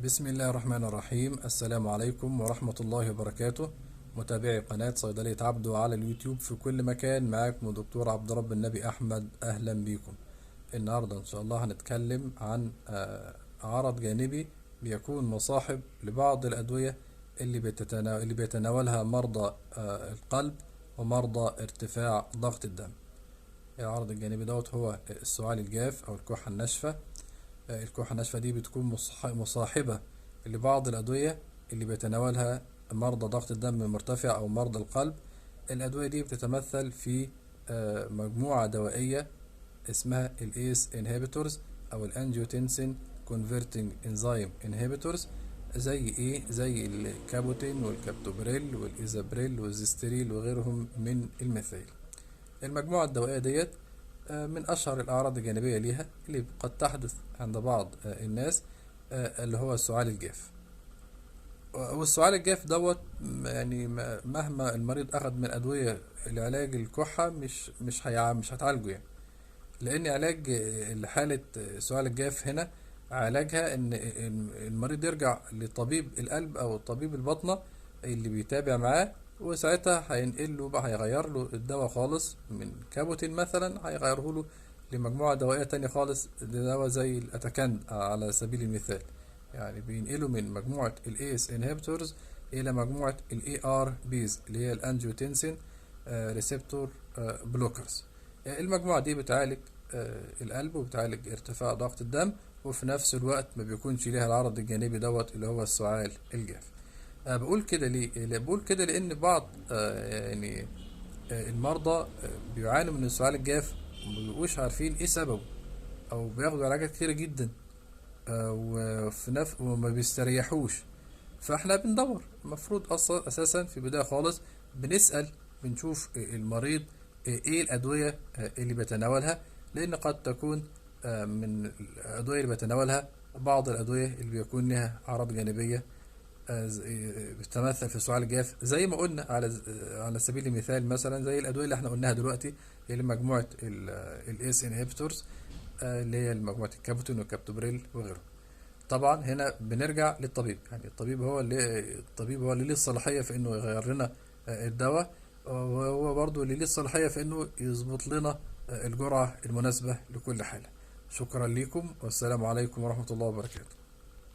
بسم الله الرحمن الرحيم. السلام عليكم ورحمة الله وبركاته. متابعي قناة صيدلية عبده على اليوتيوب في كل مكان، معاكم دكتور عبد رب النبي أحمد. أهلا بيكم. النهاردة إن شاء الله هنتكلم عن عرض جانبي بيكون مصاحب لبعض الأدوية اللي بيتناولها مرضى القلب ومرضى ارتفاع ضغط الدم. العرض الجانبي دوت هو السعال الجاف أو الكحة الناشفة. الكحة الناشفة دي بتكون مصاحبة لبعض الأدوية اللي بيتناولها مرضى ضغط الدم المرتفع أو مرضى القلب. الأدوية دي بتتمثل في مجموعة دوائية اسمها الإيس انهبيتورز أو الأنجيوتنسين كونفرتنج انزيم انهبيتورز، زي الكابوتين والكابتوبريل والإيزابريل والزيستريل وغيرهم من المثيل. المجموعة الدوائية ديت من أشهر الأعراض الجانبية ليها اللي قد تحدث عند بعض الناس اللي هو السعال الجاف. والسعال الجاف دوت يعني مهما المريض أخذ من أدوية لعلاج الكحة مش هتعالجه يعني، لأن علاج حالة سعال الجاف هنا علاجها إن المريض يرجع لطبيب القلب أو طبيب الباطنة اللي بيتابع معاه، وساعتها هينقل له بقى، هيغير له الدواء خالص من كابوتين مثلا، هيغيره له لمجموعة دوائية تانية خالص، دواء زي الأتاكند على سبيل المثال. يعني بينقله من مجموعة الايس انهبيتورز إلى مجموعة الاي ار بيز اللي هي الانجيوتنسين ريسبتور بلوكرز. المجموعة دي بتعالج القلب وبتعالج ارتفاع ضغط الدم، وفي نفس الوقت ما بيكونش ليها العرض الجانبي دوت اللي هو السعال الجاف. بقول كده ليه؟ بقول كده لأن بعض المرضى بيعانوا من السعال الجاف ومبيبقوش عارفين ايه سببه، أو بياخدوا علاجات كتيرة جدا وما بيستريحوش. فاحنا بندور، المفروض أصلا أساسا في بداية خالص بنسأل، بنشوف المريض ايه الأدوية اللي بيتناولها، لأن قد تكون من الأدوية اللي بيتناولها بعض الأدوية اللي بيكون لها أعراض جانبية بتتمثل في سعال الجاف، زي ما قلنا على سبيل المثال، مثلا زي الادويه اللي احنا قلناها دلوقتي اللي مجموعه الاس انهبيتورز اللي هي مجموعه الكابوتين والكابتوبريل وغيره. طبعا هنا بنرجع للطبيب، يعني الطبيب هو اللي ليه الصلاحيه في انه يغير لنا الدواء، وهو برضه اللي ليه الصلاحيه في انه يظبط لنا الجرعه المناسبه لكل حاله. شكرا لكم والسلام عليكم ورحمه الله وبركاته.